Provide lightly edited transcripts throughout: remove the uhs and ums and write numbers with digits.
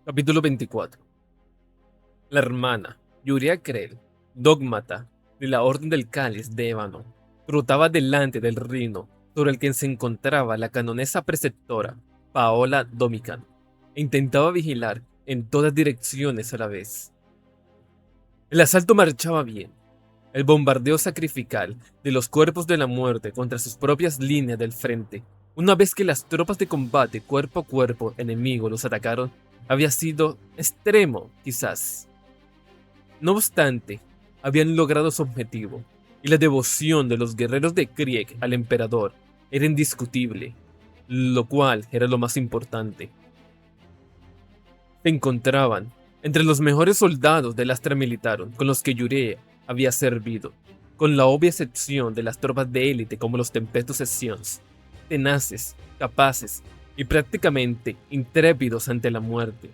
Capítulo 24. La hermana, Yuria Krell, dogmata de la Orden del Cáliz de Ébano, trotaba delante del reino sobre el que se encontraba la canonesa preceptora, Paola Domican, e intentaba vigilar en todas direcciones a la vez. El asalto marchaba bien. El bombardeo sacrificial de los cuerpos de la muerte contra sus propias líneas del frente, una vez que las tropas de combate cuerpo a cuerpo enemigo los atacaron, había sido extremo, quizás. No obstante, habían logrado su objetivo, y la devoción de los guerreros de Krieg al emperador era indiscutible, lo cual era lo más importante. Se encontraban entre los mejores soldados del Astra Militarum con los que Yurea había servido, con la obvia excepción de las tropas de élite como los Tempestus Scions, tenaces, capaces y prácticamente intrépidos ante la muerte.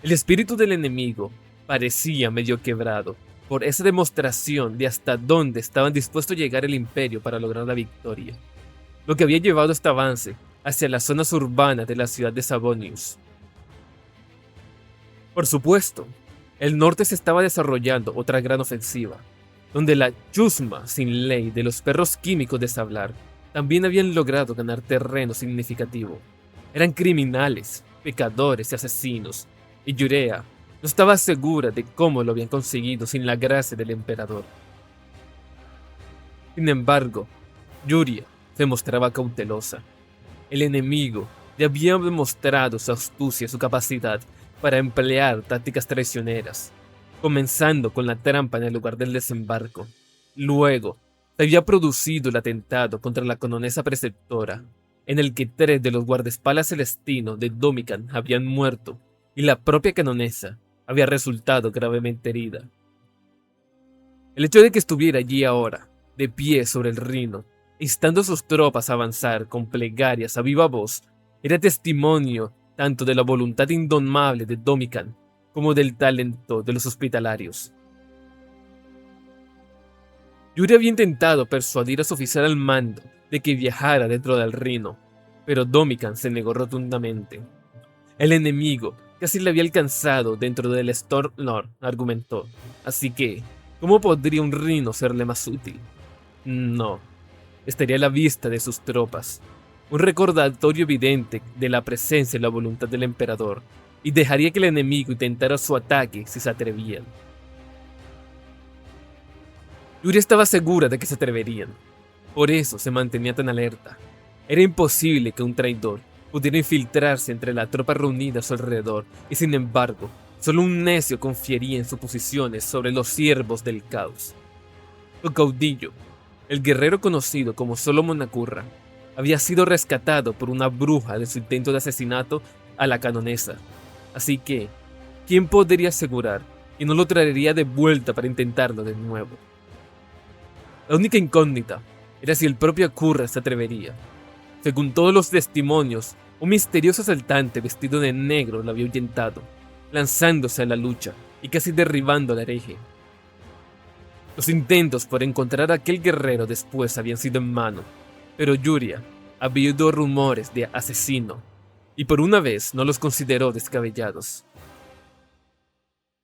El espíritu del enemigo parecía medio quebrado por esa demostración de hasta dónde estaban dispuestos a llegar el imperio para lograr la victoria, lo que había llevado este avance hacia las zonas urbanas de la ciudad de Savonius. Por supuesto, el norte se estaba desarrollando otra gran ofensiva, donde la chusma sin ley de los perros químicos de Sablar también habían logrado ganar terreno significativo. Eran criminales, pecadores y asesinos, y Yurea no estaba segura de cómo lo habían conseguido sin la gracia del emperador. Sin embargo, Yuria se mostraba cautelosa. El enemigo le había demostrado su astucia y su capacidad para emplear tácticas traicioneras, comenzando con la trampa en el lugar del desembarco. Luego, se había producido el atentado contra la canonesa preceptora, en el que 3 de los guardaespaldas celestinos de Domican habían muerto, y la propia canonesa había resultado gravemente herida. El hecho de que estuviera allí ahora, de pie sobre el Rino, instando a sus tropas a avanzar con plegarias a viva voz, era testimonio tanto de la voluntad indomable de Domican como del talento de los hospitalarios. Yuri había intentado persuadir a su oficial al mando de que viajara dentro del Rino, pero Domican se negó rotundamente. El enemigo casi le había alcanzado dentro del Storm Lord, argumentó, así que, ¿cómo podría un Rino serle más útil? No, estaría a la vista de sus tropas, un recordatorio evidente de la presencia y la voluntad del emperador, y dejaría que el enemigo intentara su ataque si se atrevían. Yuri estaba segura de que se atreverían, por eso se mantenía tan alerta. Era imposible que un traidor pudiera infiltrarse entre la tropa reunida a su alrededor, y sin embargo, solo un necio confiaría en sus posiciones sobre los siervos del caos. Su caudillo, el guerrero conocido como Solomon Akurra, había sido rescatado por una bruja de su intento de asesinato a la canonesa, así que, ¿quién podría asegurar que no lo traería de vuelta para intentarlo de nuevo? La única incógnita era si el propio Akurra se atrevería. Según todos los testimonios, un misterioso asaltante vestido de negro lo había ahuyentado, lanzándose a la lucha y casi derribando al hereje. Los intentos por encontrar a aquel guerrero después habían sido en vano, pero Yuria había oído rumores de asesino, y por una vez no los consideró descabellados.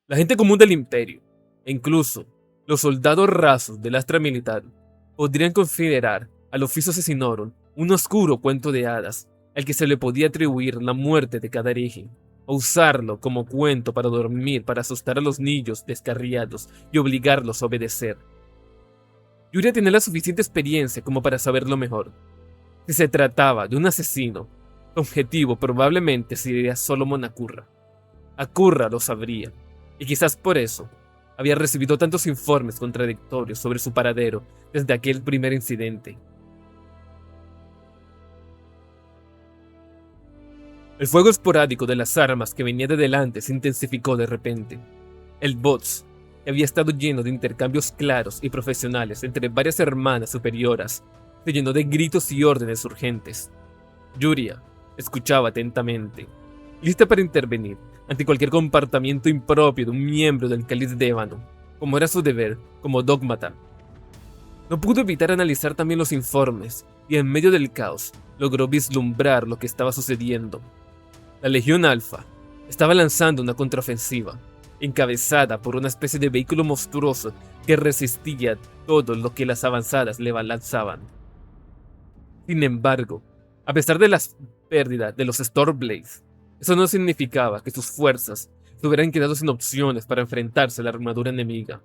La gente común del imperio, e incluso los soldados rasos del Astra Militarum, podrían considerar al Officio Assassinorum un oscuro cuento de hadas al que se le podía atribuir la muerte de cada hereje, o usarlo como cuento para dormir para asustar a los niños descarriados y obligarlos a obedecer. Yuria tenía la suficiente experiencia como para saberlo mejor. Si se trataba de un asesino, su objetivo probablemente sería Solomon Akurra. Akurra lo sabría, y quizás por eso había recibido tantos informes contradictorios sobre su paradero desde aquel primer incidente. El fuego esporádico de las armas que venía de delante se intensificó de repente. El Bots, que había estado lleno de intercambios claros y profesionales entre varias hermanas superioras, se llenó de gritos y órdenes urgentes. Yuria escuchaba atentamente, lista para intervenir ante cualquier comportamiento impropio de un miembro del Cáliz de Ébano, como era su deber como dogmata. No pudo evitar analizar también los informes, y en medio del caos logró vislumbrar lo que estaba sucediendo. La Legión Alfa estaba lanzando una contraofensiva, encabezada por una especie de vehículo monstruoso que resistía todo lo que las avanzadas le lanzaban. Sin embargo, a pesar de las pérdidas de los Stormblades, eso no significaba que sus fuerzas se hubieran quedado sin opciones para enfrentarse a la armadura enemiga.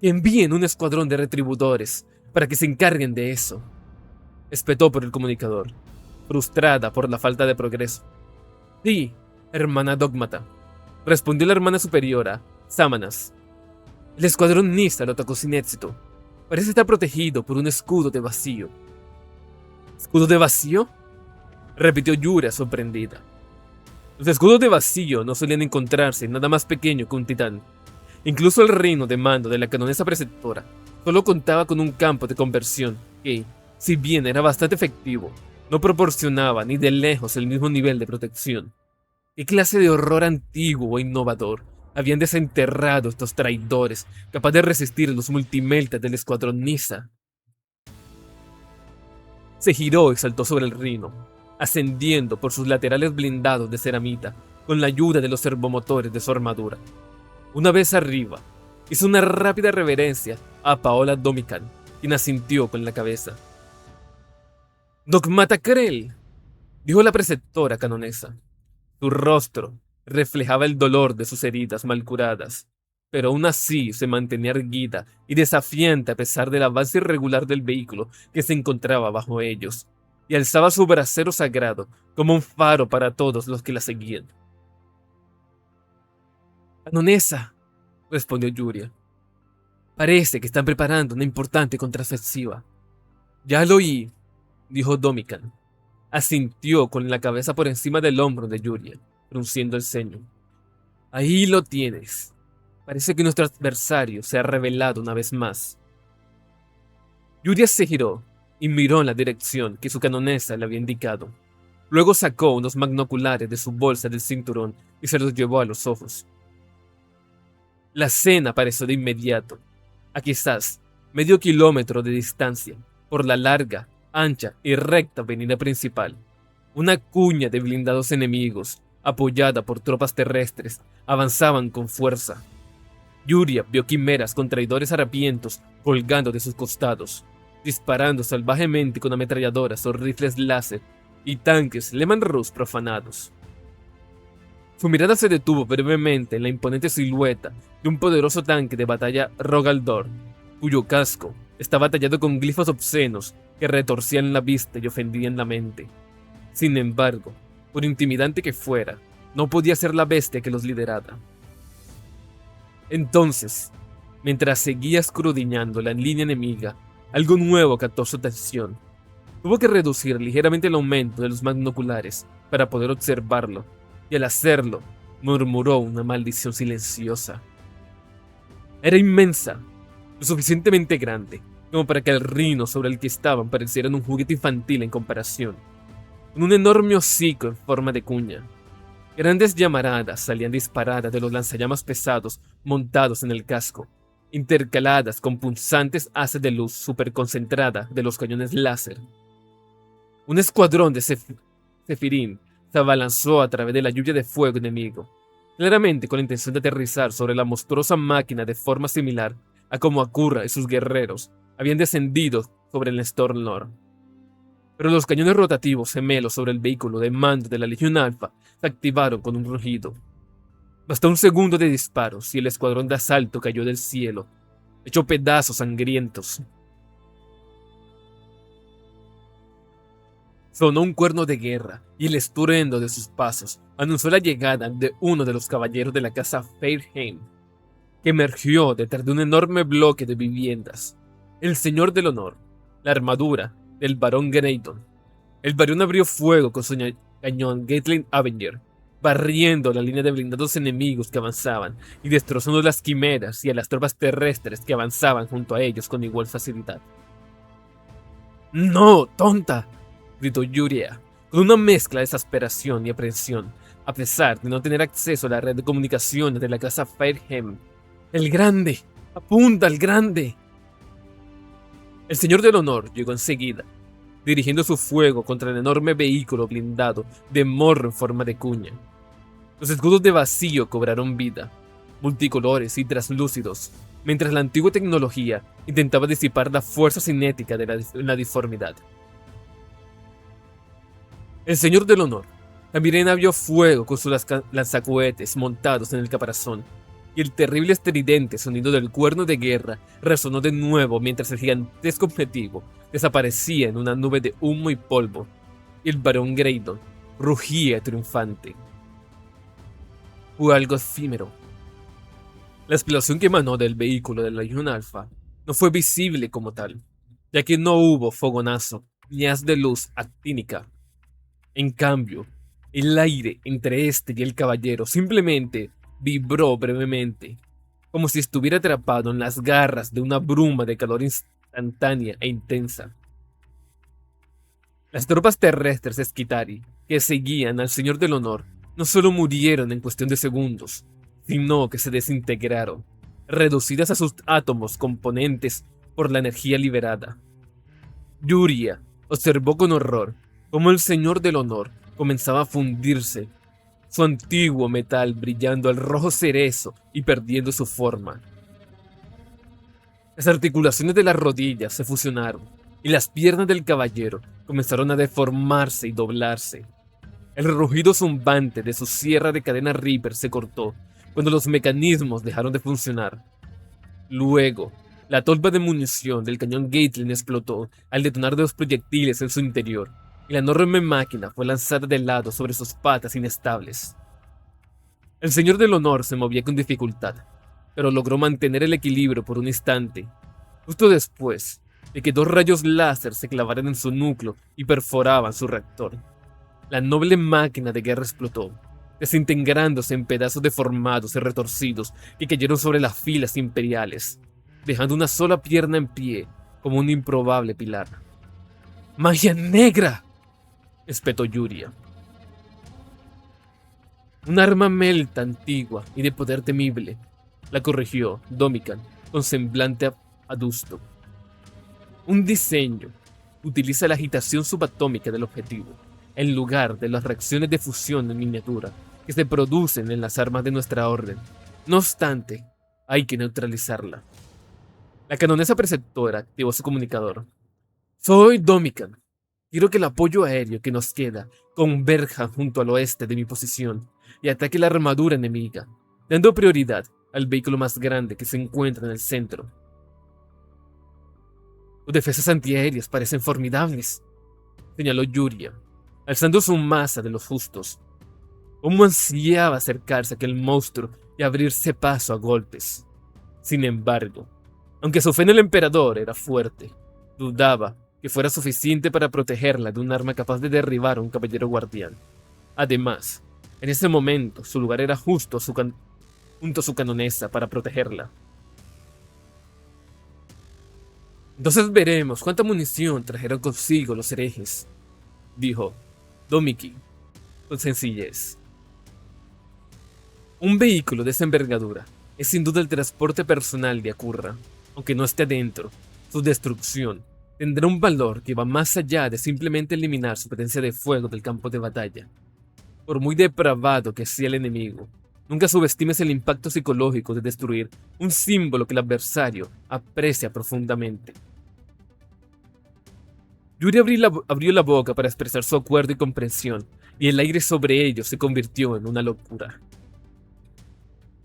Envíen un escuadrón de retribudores para que se encarguen de eso, espetó por el comunicador, frustrada por la falta de progreso. Sí, hermana Dogmata, respondió la hermana superiora, Samanas. El escuadrón Nista lo atacó sin éxito. Parece estar protegido por un escudo de vacío. ¿Escudo de vacío?, repitió Yuria sorprendida. Los escudos de vacío no solían encontrarse en nada más pequeño que un titán. Incluso el reino de mando de la canonesa preceptora solo contaba con un campo de conversión que, si bien era bastante efectivo, no proporcionaba ni de lejos el mismo nivel de protección. ¿Qué clase de horror antiguo e innovador habían desenterrado estos traidores capaz de resistir los multimeltas del escuadrón Nisa? Se giró y saltó sobre el Rhino, ascendiendo por sus laterales blindados de ceramita con la ayuda de los servomotores de su armadura. Una vez arriba, hizo una rápida reverencia a Paola Domican, quien asintió con la cabeza. «Dogmata Krell», dijo la preceptora canonesa. Su rostro reflejaba el dolor de sus heridas mal curadas, pero aún así se mantenía erguida y desafiante a pesar del avance irregular del vehículo que se encontraba bajo ellos, y alzaba su brasero sagrado como un faro para todos los que la seguían. «Canonesa», respondió Yuria. «Parece que están preparando una importante contraofensiva». «Ya lo oí», dijo Domican. Asintió con la cabeza por encima del hombro de Yuria, frunciendo el ceño. «Ahí lo tienes. Parece que nuestro adversario se ha revelado una vez más». Yuria se giró y miró en la dirección que su canonesa le había indicado. Luego sacó unos magnoculares de su bolsa del cinturón y se los llevó a los ojos. La escena apareció de inmediato, a quizás medio kilómetro de distancia, por la larga, ancha y recta avenida principal. Una cuña de blindados enemigos, apoyada por tropas terrestres, avanzaban con fuerza. Yuria vio quimeras con traidores harapientos colgando de sus costados, disparando salvajemente con ametralladoras o rifles láser y tanques Leman Russ profanados. Su mirada se detuvo brevemente en la imponente silueta de un poderoso tanque de batalla Rogaldor, cuyo casco estaba tallado con glifos obscenos que retorcían la vista y ofendían la mente. Sin embargo, por intimidante que fuera, no podía ser la bestia que los liderara. Entonces, mientras seguía escudriñando la línea enemiga, algo nuevo captó su atención. Tuvo que reducir ligeramente el aumento de los magnoculares para poder observarlo, y al hacerlo, murmuró una maldición silenciosa. Era inmensa, lo suficientemente grande como para que el Rhino sobre el que estaban pareciera un juguete infantil en comparación, con un enorme hocico en forma de cuña. Grandes llamaradas salían disparadas de los lanzallamas pesados montados en el casco, intercaladas con punzantes haces de luz superconcentrada de los cañones láser. Un escuadrón de Sephirim se abalanzó a través de la lluvia de fuego enemigo, claramente con la intención de aterrizar sobre la monstruosa máquina de forma similar a como Akurra y sus guerreros habían descendido sobre el Stormlord. Pero los cañones rotativos gemelos sobre el vehículo de mando de la Legión Alfa se activaron con un rugido. Bastó un segundo de disparos y el escuadrón de asalto cayó del cielo, hecho pedazos sangrientos. Sonó un cuerno de guerra y el estruendo de sus pasos anunció la llegada de uno de los caballeros de la casa Fairheim, que emergió detrás de un enorme bloque de viviendas. El señor del honor, la armadura del barón Gnaydon. El barón abrió fuego con su cañón Gatling Avenger, barriendo la línea de blindados enemigos que avanzaban y destrozando las quimeras y a las tropas terrestres que avanzaban junto a ellos con igual facilidad. ¡No, tonta!, gritó Yuria, con una mezcla de exasperación y aprensión, a pesar de no tener acceso a la red de comunicaciones de la casa Fairheim. ¡El grande! ¡Apunta al grande! El señor del honor llegó enseguida, dirigiendo su fuego contra el enorme vehículo blindado de morro en forma de cuña. Los escudos de vacío cobraron vida, multicolores y translúcidos, mientras la antigua tecnología intentaba disipar la fuerza cinética de la disformidad. El Señor del Honor también abrió fuego con sus lanzacohetes montados en el caparazón, y el terrible estridente sonido del cuerno de guerra resonó de nuevo mientras el gigantesco objetivo desaparecía en una nube de humo y polvo, y el barón Graydon rugía triunfante. Fue algo efímero. La explosión que emanó del vehículo de la Legión Alfa no fue visible como tal, ya que no hubo fogonazo ni haz de luz actínica. En cambio, el aire entre este y el caballero simplemente vibró brevemente, como si estuviera atrapado en las garras de una bruma de calor instantánea e intensa. Las tropas terrestres de Skitarii, que seguían al Señor del Honor, no solo murieron en cuestión de segundos, sino que se desintegraron, reducidas a sus átomos componentes por la energía liberada. Yuria observó con horror cómo el Señor del Honor comenzaba a fundirse, su antiguo metal brillando al rojo cerezo y perdiendo su forma. Las articulaciones de las rodillas se fusionaron y las piernas del caballero comenzaron a deformarse y doblarse. El rugido zumbante de su sierra de cadena Reaper se cortó cuando los mecanismos dejaron de funcionar. Luego, la tolva de munición del cañón Gatling explotó al detonar dos proyectiles en su interior, y la enorme máquina fue lanzada de lado sobre sus patas inestables. El Señor del Honor se movía con dificultad, pero logró mantener el equilibrio por un instante, justo después de que dos rayos láser se clavaran en su núcleo y perforaban su reactor. La noble máquina de guerra explotó, desintegrándose en pedazos deformados y retorcidos que cayeron sobre las filas imperiales, dejando una sola pierna en pie como un improbable pilar. ¡Magia negra!, espetó Yuria. Un arma melta antigua y de poder temible, la corrigió Domican con semblante adusto. Un diseño utiliza la agitación subatómica del objetivo, en lugar de las reacciones de fusión en miniatura que se producen en las armas de nuestra orden. No obstante, hay que neutralizarla. La canonesa preceptora activó su comunicador. Soy Domican. Quiero que el apoyo aéreo que nos queda converja junto al oeste de mi posición y ataque la armadura enemiga, dando prioridad al vehículo más grande que se encuentra en el centro. Tus defensas antiaéreas parecen formidables, señaló Yuria, alzando su masa de los justos. Cómo ansiaba acercarse a aquel monstruo y abrirse paso a golpes. Sin embargo, aunque su fe en el emperador era fuerte, dudaba que fuera suficiente para protegerla de un arma capaz de derribar a un caballero guardián. Además, en ese momento su lugar era junto a su canonesa para protegerla. Entonces veremos cuánta munición trajeron consigo los herejes, dijo Domiki con sencillez. Un vehículo de esa envergadura es sin duda el transporte personal de Akurra. Aunque no esté adentro, su destrucción tendrá un valor que va más allá de simplemente eliminar su potencia de fuego del campo de batalla. Por muy depravado que sea el enemigo, nunca subestimes el impacto psicológico de destruir un símbolo que el adversario aprecia profundamente. Yuri abrió la boca para expresar su acuerdo y comprensión, y el aire sobre ellos se convirtió en una locura.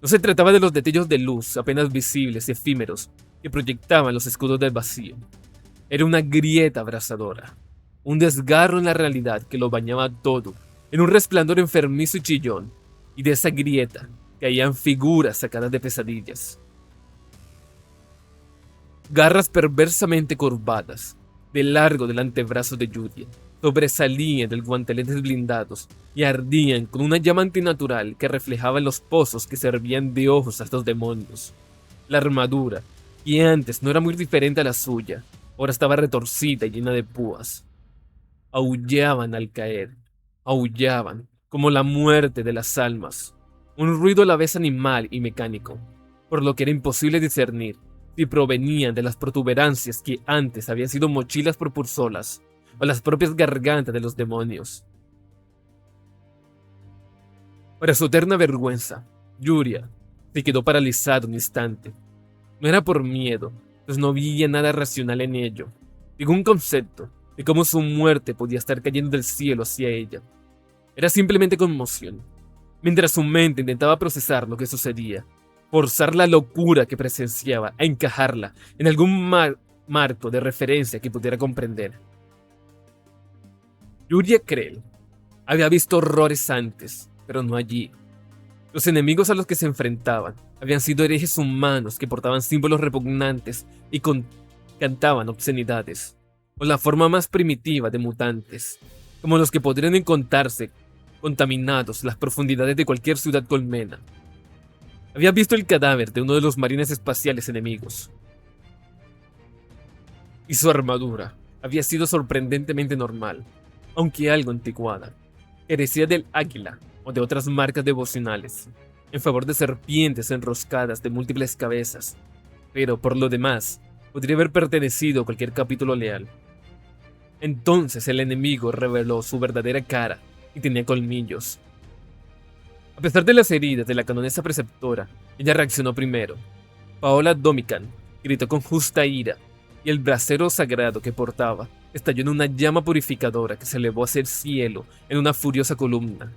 No se trataba de los destellos de luz apenas visibles y efímeros que proyectaban los escudos del vacío. Era una grieta abrasadora, un desgarro en la realidad que lo bañaba todo, en un resplandor enfermizo y chillón, y de esa grieta caían figuras sacadas de pesadillas. Garras perversamente curvadas, de largo del antebrazo de Yuria, sobresalían del guanteletes blindados y ardían con una llama antinatural que reflejaba en los pozos que servían de ojos a estos demonios. La armadura, que antes no era muy diferente a la suya, ahora estaba retorcida y llena de púas. Aullaban al caer, aullaban como la muerte de las almas, un ruido a la vez animal y mecánico, por lo que era imposible discernir si provenían de las protuberancias que antes habían sido mochilas propulsoras o las propias gargantas de los demonios. Para su eterna vergüenza, Yuria se quedó paralizado un instante. No era por miedo, pues no veía nada racional en ello. Ningún concepto de cómo su muerte podía estar cayendo del cielo hacia ella. Era simplemente conmoción, mientras su mente intentaba procesar lo que sucedía, forzar la locura que presenciaba a encajarla en algún marco de referencia que pudiera comprender. Yuria Krell había visto horrores antes, pero no allí. Los enemigos a los que se enfrentaban habían sido herejes humanos que portaban símbolos repugnantes y cantaban obscenidades, o la forma más primitiva de mutantes, como los que podrían encontrarse contaminados las profundidades de cualquier ciudad colmena. Había visto el cadáver de uno de los marines espaciales enemigos, y su armadura había sido sorprendentemente normal, aunque algo anticuada. Carecía del águila o de otras marcas devocionales, en favor de serpientes enroscadas de múltiples cabezas, pero por lo demás, podría haber pertenecido a cualquier capítulo leal. Entonces el enemigo reveló su verdadera cara y tenía colmillos. A pesar de las heridas de la canonesa preceptora, ella reaccionó primero. Paola Domican gritó con justa ira, y el brasero sagrado que portaba estalló en una llama purificadora que se elevó hacia el cielo en una furiosa columna.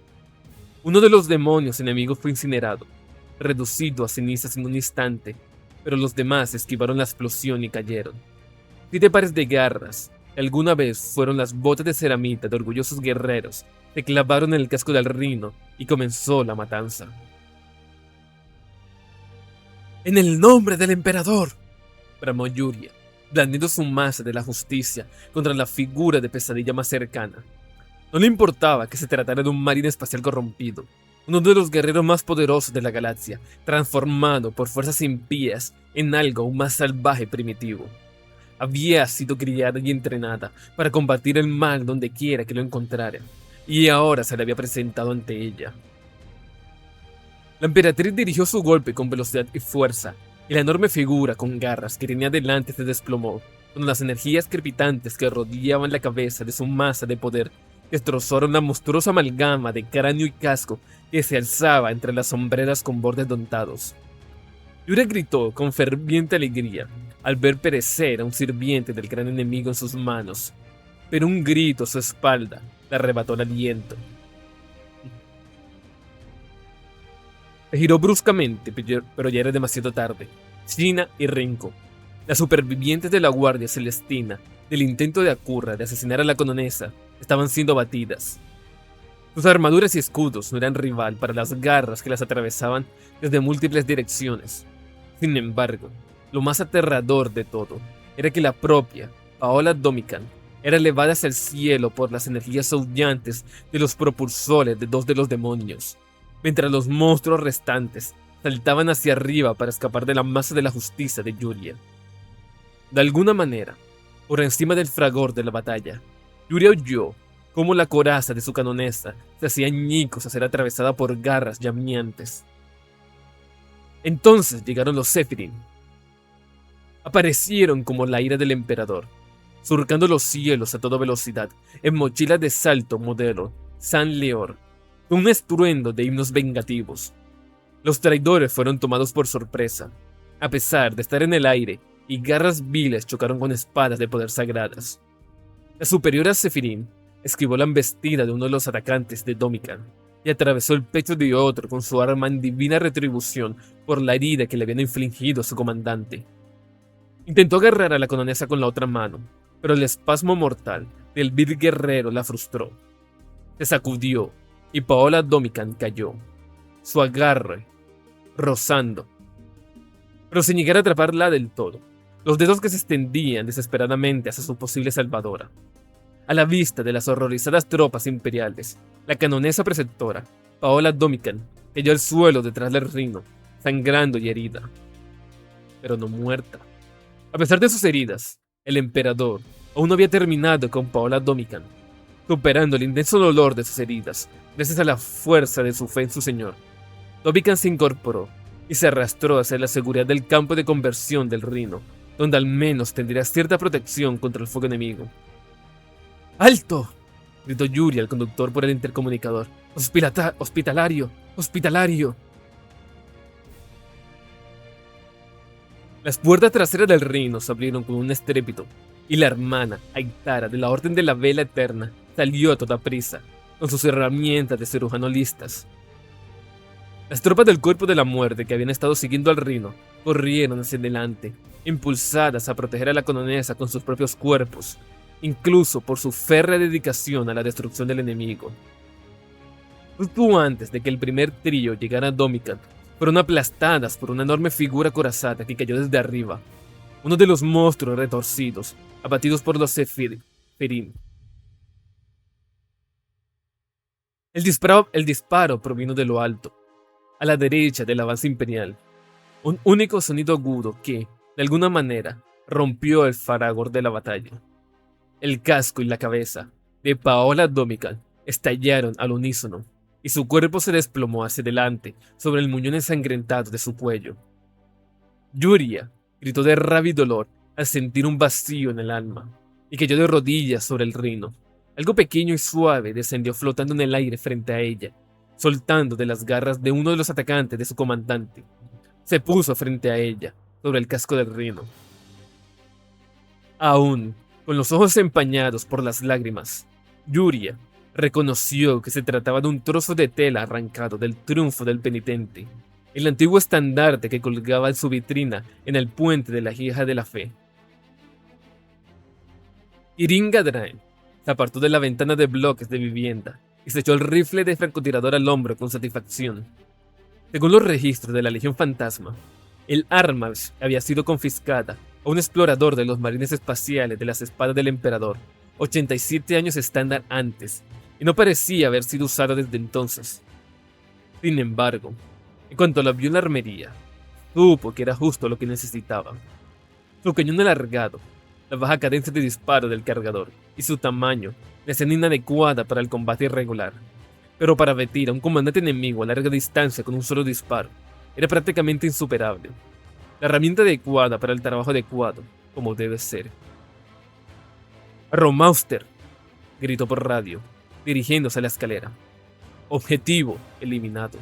Uno de los demonios enemigos fue incinerado, reducido a cenizas en un instante, pero los demás esquivaron la explosión y cayeron. 7 pares de garras, que alguna vez fueron las botas de ceramita de orgullosos guerreros, se clavaron en el casco del Rhino y comenzó la matanza. «¡En el nombre del emperador!», bramó Yuria, blandiendo su maza de la justicia contra la figura de pesadilla más cercana. No le importaba que se tratara de un marine espacial corrompido, uno de los guerreros más poderosos de la galaxia, transformado por fuerzas impías en algo aún más salvaje y primitivo. Había sido criada y entrenada para combatir el mal donde quiera que lo encontrara, y ahora se le había presentado ante ella. La emperatriz dirigió su golpe con velocidad y fuerza, y la enorme figura con garras que tenía delante se desplomó, con las energías crepitantes que rodeaban la cabeza de su masa de poder destrozaron la monstruosa amalgama de cráneo y casco que se alzaba entre las sombreras con bordes dentados. Yuria gritó con ferviente alegría al ver perecer a un sirviente del gran enemigo en sus manos, pero un grito a su espalda le arrebató el aliento. Se giró bruscamente, pero ya era demasiado tarde. China y Renko, las supervivientes de la Guardia Celestina, del intento de Akurra de asesinar a la canonesa, estaban siendo abatidas. Sus armaduras y escudos no eran rival para las garras que las atravesaban desde múltiples direcciones. Sin embargo, lo más aterrador de todo era que la propia Paola Domican era elevada hacia el cielo por las energías aullantes de los propulsores de 2 de los demonios, mientras los monstruos restantes saltaban hacia arriba para escapar de la masa de la justicia de Yuria. De alguna manera, por encima del fragor de la batalla, Yuria oyó cómo la coraza de su canonesa se hacía añicos a ser atravesada por garras llameantes. Entonces llegaron los Zephyrin. Aparecieron como la ira del emperador, surcando los cielos a toda velocidad, en mochilas de salto modelo San Leor, con un estruendo de himnos vengativos. Los traidores fueron tomados por sorpresa. A pesar de estar en el aire, y garras viles chocaron con espadas de poder sagradas. La superiora Zephyrin esquivó la embestida de uno de los atacantes de Domican y atravesó el pecho de otro con su arma en divina retribución por la herida que le habían infligido a su comandante. Intentó agarrar a la canonesa con la otra mano, pero el espasmo mortal del vil guerrero la frustró. Se sacudió y Paola Domican cayó, su agarre rozando, pero sin llegar a atraparla del todo, los dedos que se extendían desesperadamente hacia su posible salvadora. A la vista de las horrorizadas tropas imperiales, la canonesa preceptora, Paola Domican, cayó al suelo detrás del Rhino, sangrando y herida, pero no muerta. A pesar de sus heridas, el emperador aún no había terminado con Paola Domican, superando el intenso dolor de sus heridas, gracias a la fuerza de su fe en su señor. Domican se incorporó y se arrastró hacia la seguridad del campo de conversión del Rhino, donde al menos tendría cierta protección contra el fuego enemigo. ¡Alto!, gritó Yuri al conductor por el intercomunicador. ¡Hospitalario! ¡Hospitalario! Las puertas traseras del reino se abrieron con un estrépito, y la hermana, Aitara, de la Orden de la Vela Eterna, salió a toda prisa, con sus herramientas de cirujano listas. Las tropas del Cuerpo de la Muerte que habían estado siguiendo al reino corrieron hacia adelante, impulsadas a proteger a la cononesa con sus propios cuerpos, incluso por su férrea dedicación a la destrucción del enemigo. Justo antes de que el primer trío llegara a Domican, fueron aplastadas por una enorme figura acorazada que cayó desde arriba, uno de los monstruos retorcidos, abatidos por los Ferim. El disparo provino de lo alto, a la derecha del avance imperial. Un único sonido agudo que, de alguna manera, rompió el faragor de la batalla. El casco y la cabeza de Paola Domican estallaron al unísono, y su cuerpo se desplomó hacia adelante sobre el muñón ensangrentado de su cuello. Yuria gritó de rabia y dolor al sentir un vacío en el alma, y cayó de rodillas sobre el reino. Algo pequeño y suave descendió flotando en el aire frente a ella, soltando de las garras de uno de los atacantes de su comandante. Se puso frente a ella, sobre el casco del reino. Aún con los ojos empañados por las lágrimas, Yuria reconoció que se trataba de un trozo de tela arrancado del triunfo del penitente, el antiguo estandarte que colgaba en su vitrina en el puente de la hija de la fe. Iringa Draen se apartó de la ventana de bloques de vivienda y se echó el rifle de francotirador al hombro con satisfacción. Según los registros de la Legión Fantasma, el arma había sido confiscada a un explorador de los marines espaciales de las espadas del emperador, 87 años estándar antes, y no parecía haber sido usada desde entonces. Sin embargo, en cuanto la vio en la armería, supo que era justo lo que necesitaba. Su cañón alargado, la baja cadencia de disparo del cargador y su tamaño le hacían inadecuada para el combate irregular. Pero para abatir a un comandante enemigo a larga distancia con un solo disparo, era prácticamente insuperable. La herramienta adecuada para el trabajo adecuado, como debe ser. «Romauster», gritó por radio, dirigiéndose a la escalera. «Objetivo eliminado».